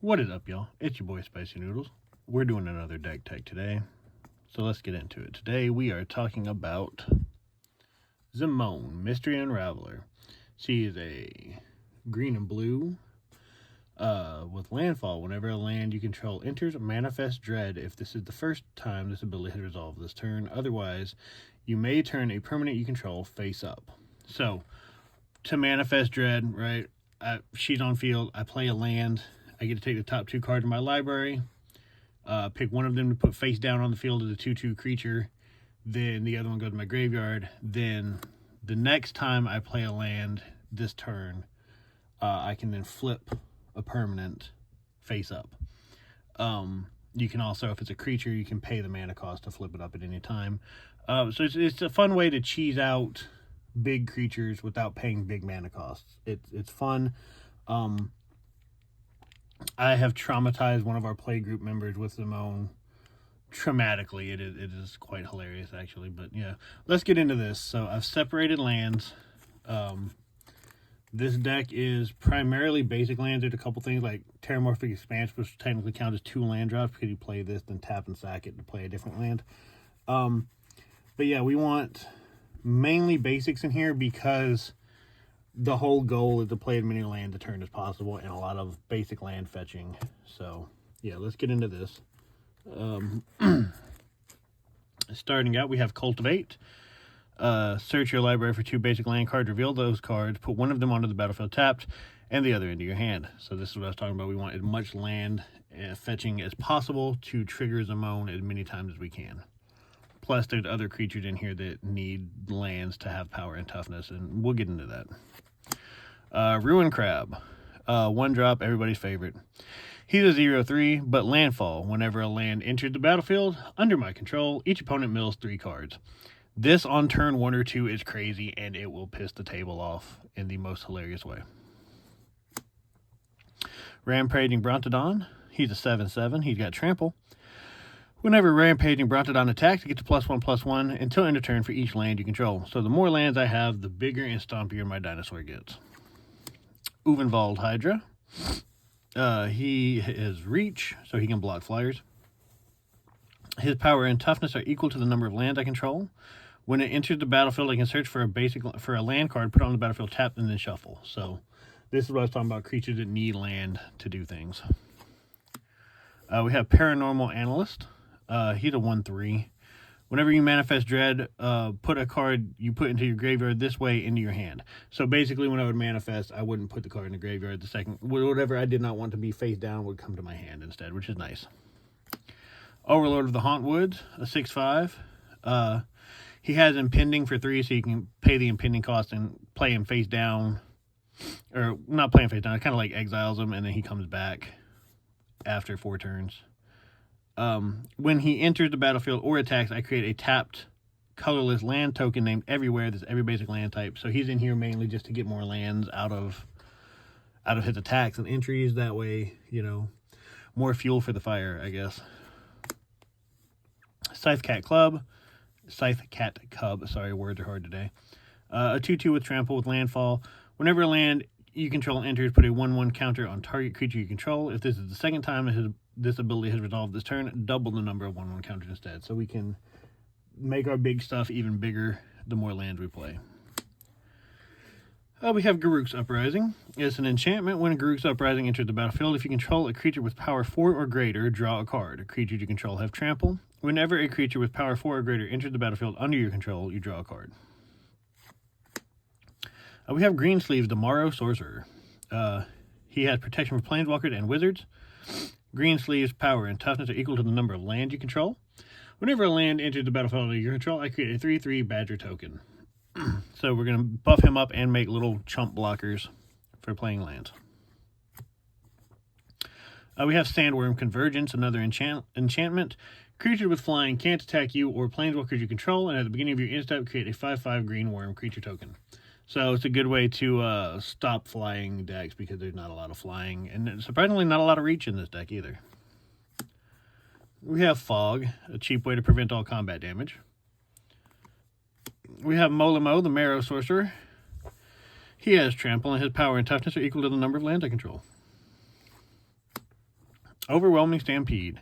What is up, y'all? It's your boy Spicy Noodles. We're doing another deck tech today, so let's get into it. Today we are talking about Zimone, Mystery Unraveler. She is a green and blue with landfall. Whenever a land you control enters, manifest dread. If this is the first time this ability has resolved this turn, otherwise you may turn a permanent you control face up. So to manifest dread, right? She's on field. I play a land. I get to take the top two cards in my library, pick one of them to put face down on the field as a 2/2 creature. Then the other one goes to my graveyard. Then the next time I play a land this turn, I can then flip a permanent face up. You can also, if it's a creature, you can pay the mana cost to flip it up at any time. So it's a fun way to cheese out big creatures without paying big mana costs. It's fun. I have traumatized one of our play group members with Zimone traumatically. It is quite hilarious, actually. But yeah, let's get into this. So I've separated lands. This deck is primarily basic lands. There's a couple things like Terramorphic Expanse, which technically counts as 2 land drops because you play this, then tap and sack it to play a different land. But yeah, we want mainly basics in here because the whole goal is to play as many lands a turn as possible and a lot of basic land fetching. So yeah, let's get into this. Starting out, we have Cultivate. Search your library for 2 basic land cards, reveal those cards, put one of them onto the battlefield tapped and the other into your hand. So this is what I was talking about. We want as much land fetching as possible to trigger Zimone as many times as we can. Plus, there's other creatures in here that need lands to have power and toughness, and we'll get into that. Ruin Crab. 1 drop, everybody's favorite. He's a 0/3, but landfall. Whenever a land enters the battlefield, under my control, each opponent mills 3 cards. This on turn 1 or 2 is crazy, and it will piss the table off in the most hilarious way. Rampaging Brontodon. He's a 7/7. He's got trample. Whenever Rampaging Brontodon attacks, it gets a +1/+1 until end of turn for each land you control. So the more lands I have, the bigger and stompier my dinosaur gets. Uvenvald Hydra. He is reach, so he can block flyers. His power and toughness are equal to the number of lands I control. When it enters the battlefield, I can search for a land card, put it on the battlefield, tap, and then shuffle. So this is what I was talking about, creatures that need land to do things. We have Paranormal Analyst. He's a 1/3. Whenever you manifest dread, put a card you put into your graveyard this way into your hand. So basically, when I would manifest, I wouldn't put the card in the graveyard. The second, whatever I did not want to be face down would come to my hand instead, which is nice. Overlord of the Hauntwoods, a 6/5. He has impending for 3, so you can pay the impending cost and play him face down. Or not play him face down, it kind of like exiles him, and then he comes back after 4 turns. When he enters the battlefield or attacks, I create a tapped colorless land token named Everywhere. That's every basic land type. So he's in here mainly just to get more lands out of his attacks and entries. That way, you know, more fuel for the fire, I guess. Scythe Cat Cub. Sorry, words are hard today. A 2/2 with trample with landfall. Whenever a land you control enters, put a 1/1 counter on target creature you control. If this is the second time this ability has resolved this turn, double the number of 1/1 counters instead. So we can make our big stuff even bigger the more lands we play. We have Garruk's Uprising. It's an enchantment. When Garruk's Uprising enters the battlefield, if you control a creature with power 4 or greater, draw a card. Creatures you control have trample. Whenever a creature with power 4 or greater enters the battlefield under your control, you draw a card. We have Greensleeves, the Morrow Sorcerer. He has protection for planeswalkers and wizards. Greensleeves' power and toughness are equal to the number of land you control. Whenever a land enters the battlefield under your control, I create a 3/3 Badger token. So we're going to buff him up and make little chump blockers for playing lands. We have Sandworm Convergence, another enchantment. Creature with flying can't attack you or planeswalkers you control, and at the beginning of your end step, create a 5/5 green worm creature token. So it's a good way to stop flying decks because there's not a lot of flying, and surprisingly not a lot of reach in this deck either. We have Fog, a cheap way to prevent all combat damage. We have Molimo, the Marrow Sorcerer. He has trample, and his power and toughness are equal to the number of lands I control. Overwhelming Stampede.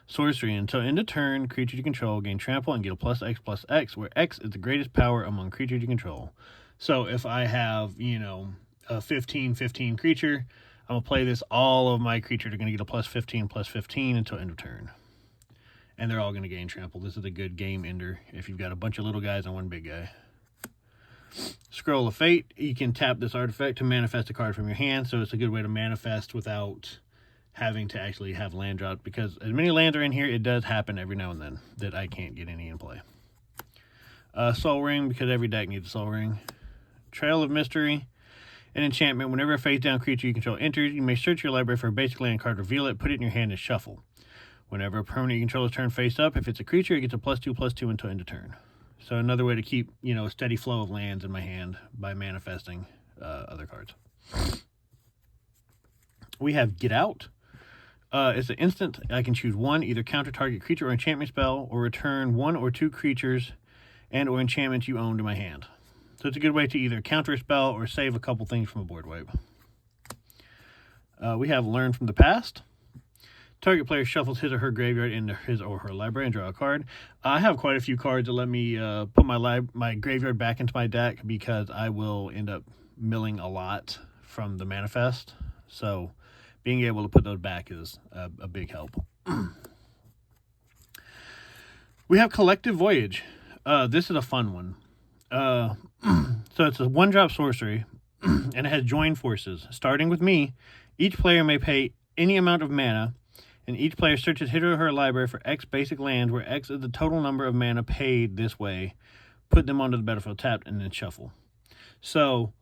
Sorcery. Until end of turn, creatures you control gain trample and get a +X/+X, where X is the greatest power among creatures you control. So if I have, you know, a 15/15 creature, I'm going to play this. All of my creatures are going to get a +15/+15 until end of turn. And they're all going to gain trample. This is a good game ender if you've got a bunch of little guys and one big guy. Scroll of Fate. You can tap this artifact to manifest a card from your hand, so it's a good way to manifest without having to actually have land drop, because as many lands are in here, it does happen every now and then that I can't get any in play. Soul Ring, because every deck needs a Soul Ring. Trail of Mystery. An enchantment. Whenever a face-down creature you control enters, you may search your library for a basic land card, reveal it, put it in your hand, and shuffle. Whenever a permanent you control is turned face up, if it's a creature, it gets a +2/+2 until end of turn. So another way to keep, you know, a steady flow of lands in my hand by manifesting other cards. We have Get Out. It's an instant. I can choose one, either counter target creature or enchantment spell, or return 1 or 2 creatures and or enchantments you own to my hand. So it's a good way to either counter a spell or save a couple things from a board wipe. We have Learn from the Past. Target player shuffles his or her graveyard into his or her library and draw a card. I have quite a few cards that let me put my graveyard back into my deck, because I will end up milling a lot from the manifest. So being able to put those back is a big help. We have Collective Voyage. This is a fun one. So it's a 1-drop sorcery, and it has Join Forces. Starting with me, each player may pay any amount of mana, and each player searches his or her library for X basic land, where X is the total number of mana paid this way. Put them onto the battlefield tapped, and then shuffle. So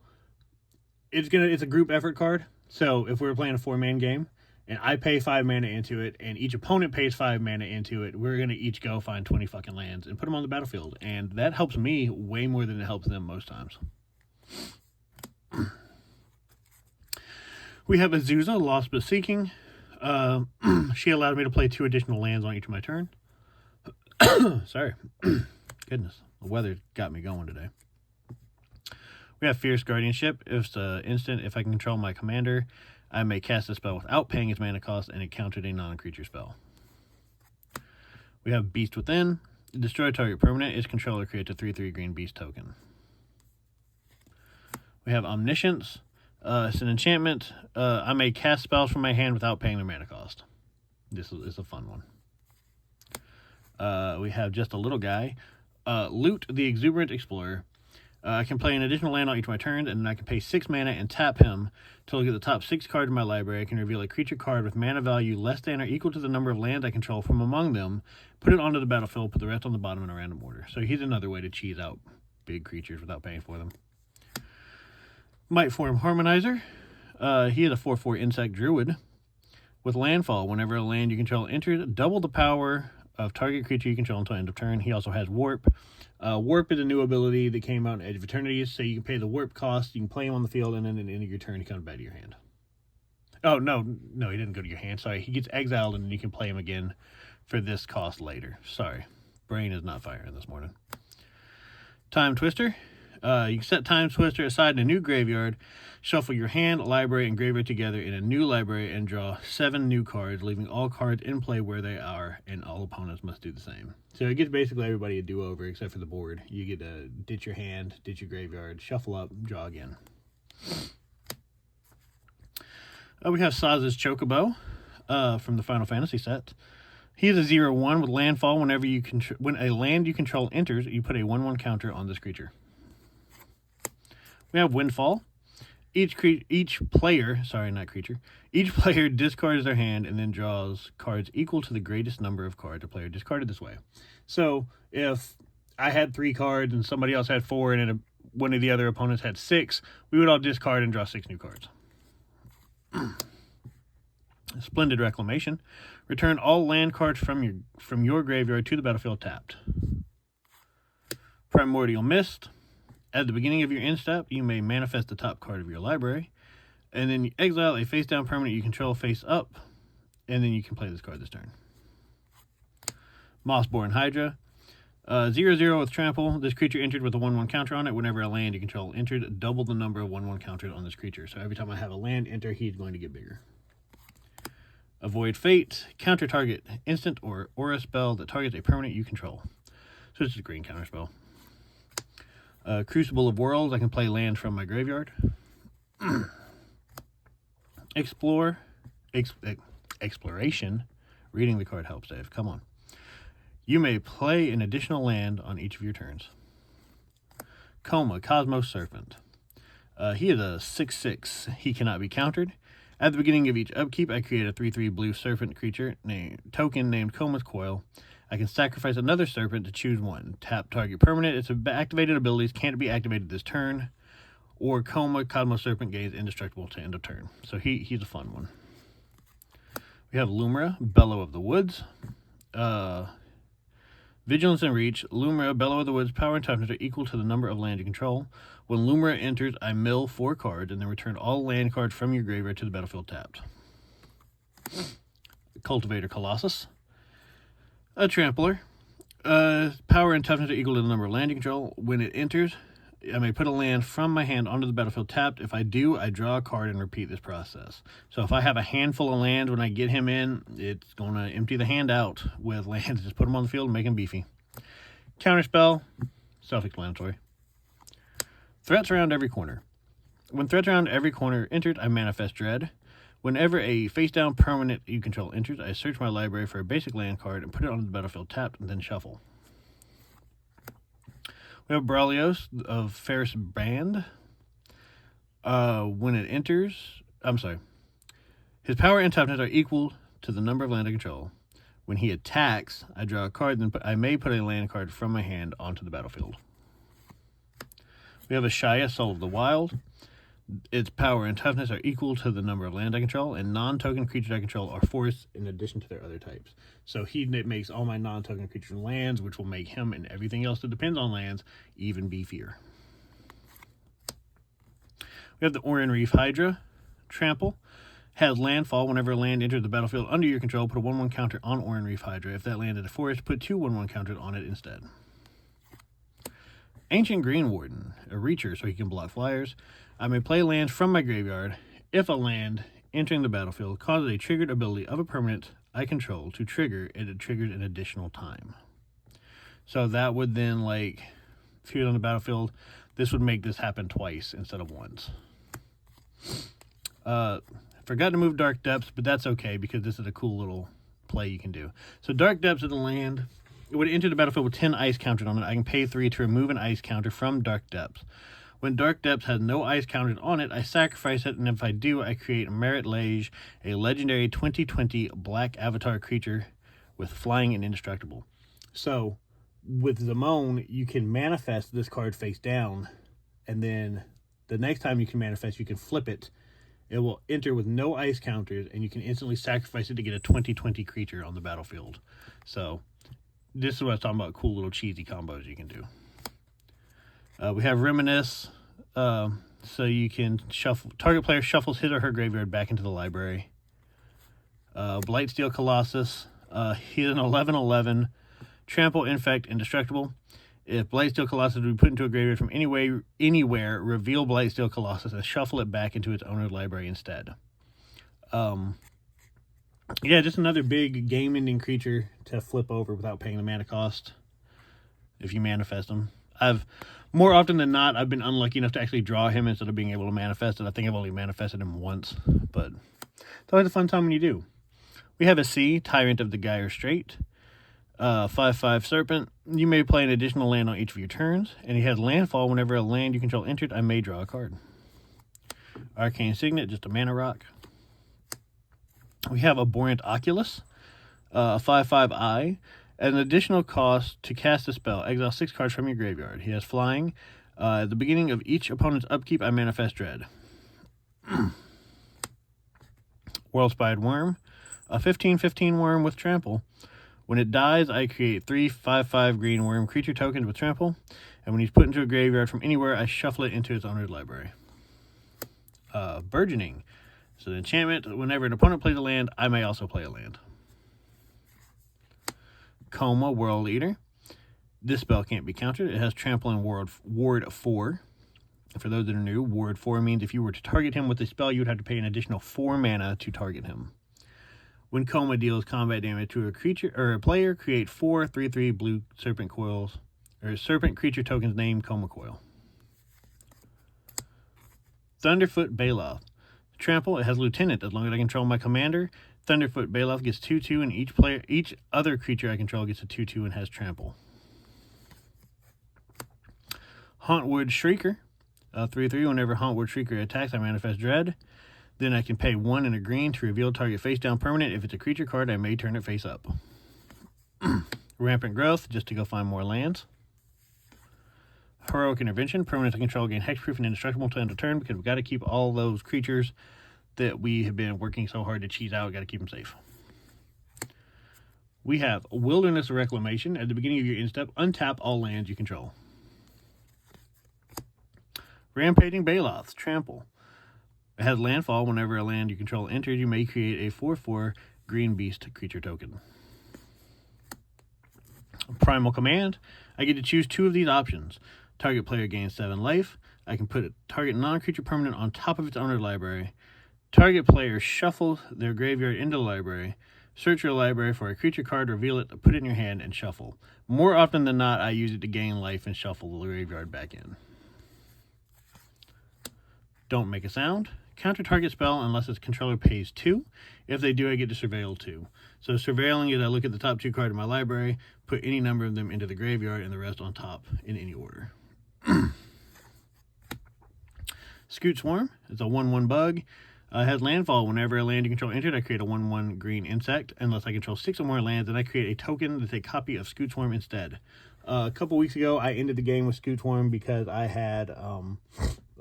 it's a group effort card. So if we were playing a 4-man game and I pay 5 mana into it and each opponent pays 5 mana into it, we're going to each go find 20 fucking lands and put them on the battlefield. And that helps me way more than it helps them most times. We have Azusa, Lost But Seeking. She allowed me to play 2 additional lands on each of my turn. Sorry. Goodness, the weather got me going today. We have Fierce Guardianship. It's an instant. If I can control my commander, I may cast a spell without paying its mana cost, and it countered a non-creature spell. We have Beast Within. Destroy target permanent. Its controller creates a 3/3 green beast token. We have Omniscience. It's an enchantment. I may cast spells from my hand without paying their mana cost. This is a fun one. We have just a little guy. Loot the Exuberant Explorer. I can play an additional land on each of my turns, and then I can pay 6 mana and tap him till I get the top 6 cards in my library. I can reveal a creature card with mana value less than or equal to the number of lands I control from among them, put it onto the battlefield, put the rest on the bottom in a random order. So he's another way to cheese out big creatures without paying for them. Might Form Harmonizer. He is a 4/4 insect druid with landfall. Whenever a land you control enters, double the power of target creature you control until end of turn. He also has Warp. Warp is a new ability that came out in Edge of Eternity, so you can pay the Warp cost, you can play him on the field, and then at the end of your turn, he comes back to your hand. Oh, no, he didn't go to your hand. Sorry, he gets exiled, and then you can play him again for this cost later. Sorry, brain is not firing this morning. Time Twister. You can set Time Twister aside in a new graveyard, shuffle your hand, library, and graveyard together in a new library, and draw 7 new cards, leaving all cards in play where they are, and all opponents must do the same. So it gives basically everybody a do-over except for the board. You get to ditch your hand, ditch your graveyard, shuffle up, draw again. We have Saz's Chocobo from the Final Fantasy set. He is a 0/1 with landfall. When a land you control enters, you put a 1/1 counter on this creature. We have Windfall. Each player discards their hand and then draws cards equal to the greatest number of cards a player discarded this way. So if I had 3 cards and somebody else had 4 and then one of the other opponents had 6, we would all discard and draw 6 new cards. Splendid Reclamation. Return all land cards from your graveyard to the battlefield tapped. Primordial Mist. At the beginning of your end step, you may manifest the top card of your library, and then you exile a face-down permanent you control face up, and then you can play this card this turn. Mossborn Hydra. 0/0 with trample. This creature entered with a 1/1 counter on it. Whenever a land you control entered, double the number of 1/1 counters on this creature. So every time I have a land enter, he's going to get bigger. Avoid Fate. Counter target instant or aura spell that targets a permanent you control. So it's a green counter spell. Crucible of Worlds. I can play land from my graveyard. Exploration. Reading the card helps, Dave. Come on. You may play an additional land on each of your turns. Coma, Cosmos Serpent. He is a 6/6. He cannot be countered. At the beginning of each upkeep, I create a 3/3 blue serpent creature token named Coma's Coil. I can sacrifice another serpent to choose one. Tap target permanent. Its activated abilities can't be activated this turn. Or Coma, Cosmos Serpent gains indestructible to end of turn. So he's a fun one. We have Lumra, Bellow of the Woods. Vigilance and Reach. Lumra, Bellow of the Woods, power and toughness are equal to the number of land you control. When Lumra enters, I mill 4 cards and then return all land cards from your graveyard to the battlefield tapped. Cultivator Colossus. A Trampler. Power and toughness are equal to the number of land you control. When it enters, I may put a land from my hand onto the battlefield tapped. If I do, I draw a card and repeat this process. So if I have a handful of land when I get him in, it's going to empty the hand out with lands. Just put them on the field and make him beefy. Counterspell, self-explanatory. Threats around every corner. When threats around every corner entered, I manifest Dread. Whenever a face-down permanent you control enters, I search my library for a basic land card and put it onto the battlefield tapped and then shuffle. We have Bralios of Ferris Band. When it enters, his power and toughness are equal to the number of land I control. When he attacks, I draw a card, then I may put a land card from my hand onto the battlefield. We have a Shaya, Soul of the Wild. Its power and toughness are equal to the number of land I control, and non-token creatures I control are forced in addition to their other types. So he makes all my non-token creatures lands, which will make him and everything else that depends on lands even beefier. We have the Oran Reef Hydra. Trample. Has landfall. Whenever a land enters the battlefield under your control, put a 1/1 counter on Oran Reef Hydra. If that land is a forest, put 2 1/1 counters on it instead. Ancient Green Warden, a reacher so he can block flyers. I may play lands from my graveyard if a land entering the battlefield causes a triggered ability of a permanent I control to trigger, and it triggers an additional time. So that would then, like, if you're on the battlefield, this would make this happen twice instead of once. Forgot to move Dark Depths, but that's okay because this is a cool little play you can do. So Dark Depths is a land. It would enter the battlefield with 10 ice counters on it. I can pay 3 to remove an ice counter from Dark Depths. When Dark Depths has no ice counters on it, I sacrifice it, and if I do, I create Merit Lage, a legendary 20/20 black avatar creature with flying and indestructible. So, with Zimone, you can manifest this card face down, and then the next time you can manifest, you can flip it. It will enter with no ice counters, and you can instantly sacrifice it to get a 20/20 creature on the battlefield. So, this is what I was talking about, cool little cheesy combos you can do. We have Reminisce, so you can shuffle. Target player shuffles his or her graveyard back into the library. Blightsteel Colossus, he's an 11/11. Trample, Infect, Indestructible. If Blightsteel Colossus would be put into a graveyard from anywhere, reveal Blightsteel Colossus and shuffle it back into its owner's library instead. Yeah, just another big game-ending creature to flip over without paying the mana cost if you manifest them. More often than not, I've been unlucky enough to actually draw him instead of being able to manifest it. I think I've only manifested him once, but it's always a fun time when you do. We have a C, Tyrant of the Gyre Strait. 5/5 Serpent. You may play an additional land on each of your turns, and he has landfall. Whenever a land you control entered, I may draw a card. Arcane Signet, just a mana rock. We have Abhorrent Oculus, 5/5 Eye. At an additional cost to cast a spell, exile 6 cards from your graveyard. He has flying. At the beginning of each opponent's upkeep, I manifest Dread. World-Spied Worm, a 15/15 worm with trample. When it dies, I create 3 5/5 green worm creature tokens with trample, and when he's put into a graveyard from anywhere, I shuffle it into its owner's library. Burgeoning. So an enchantment, whenever an opponent plays a land, I may also play a land. Coma, World Eater. This spell can't be countered. It has trample and ward 4. And for those that are new, ward 4 means if you were to target him with a spell, you would have to pay an additional 4 mana to target him. When Coma deals combat damage to a creature or a player, create 4 3/3 blue serpent coils, or serpent creature tokens named Coma Coil. Thunderfoot Baloth. Trample, it has Lieutenant. As long as I control my commander, Thunderfoot Baloth gets 2/2, and each other creature I control gets a 2/2 and has trample. Hauntwood Shrieker. 3/3. Whenever Hauntwood Shrieker attacks, I manifest Dread. Then I can pay 1 and a green to reveal target face down permanent. If it's a creature card, I may turn it face up. Rampant Growth, just to go find more lands. Heroic Intervention. Permanents I control gain hexproof and indestructible to end of turn, because we've got to keep all those creatures that we have been working so hard to cheese out. Got to keep them safe. We have Wilderness Reclamation. At the beginning of your end step, untap all lands you control. Rampaging Baloth. Trample. It has landfall. Whenever a land you control enters, you may create a 4/4 green beast creature token. Primal Command. I get to choose 2 of these options. Target player gains 7 life. I can put a target non-creature permanent on top of its owner's library. Target player shuffles their graveyard into the library. Search your library for a creature card, reveal it, put it in your hand, and shuffle. More often than not, I use it to gain life and shuffle the graveyard back in. Don't make a sound. Counter target spell unless its controller pays 2. If they do, I get to surveil 2. So surveilling is I look at the top 2 cards in my library, put any number of them into the graveyard, and the rest on top in any order. Scoot Swarm. It's a 1/1 bug. It has landfall. Whenever a land you control entered, I create a 1/1 green insect. Unless I control 6 or more lands, and I create a token that's a copy of Scoot Swarm instead. A couple weeks ago, I ended the game with Scoot Swarm because I had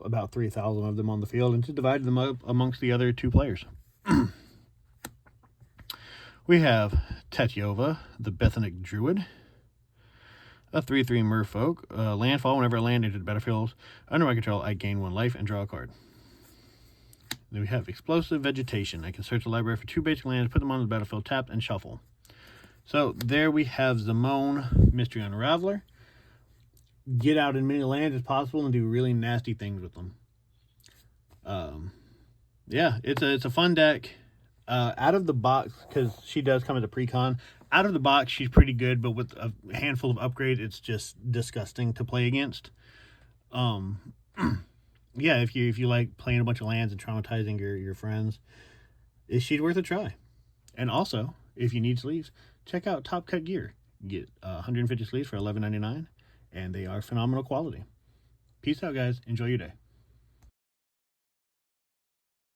about 3,000 of them on the field and just divided them up amongst the other 2 players. We have Tetiova, the Bethanic Druid. A 3/3 merfolk. Landfall. Whenever a land enters the battlefield under my control, I gain 1 life and draw a card. Then we have Explosive Vegetation. I can search the library for 2 basic lands, put them on the battlefield, tap, and shuffle. So there we have Zimone, Mystery Unraveler. Get out as many lands as possible and do really nasty things with them. Yeah, it's a fun deck. Out of the box, because she does come as a precon, out of the box she's pretty good, but with a handful of upgrades it's just disgusting to play against. Yeah, if you like playing a bunch of lands and traumatizing your friends, she's worth a try. And also, if you need sleeves, check out Topcutgear. You get 150 sleeves for $11.99, and they are phenomenal quality. Peace out, guys. Enjoy your day.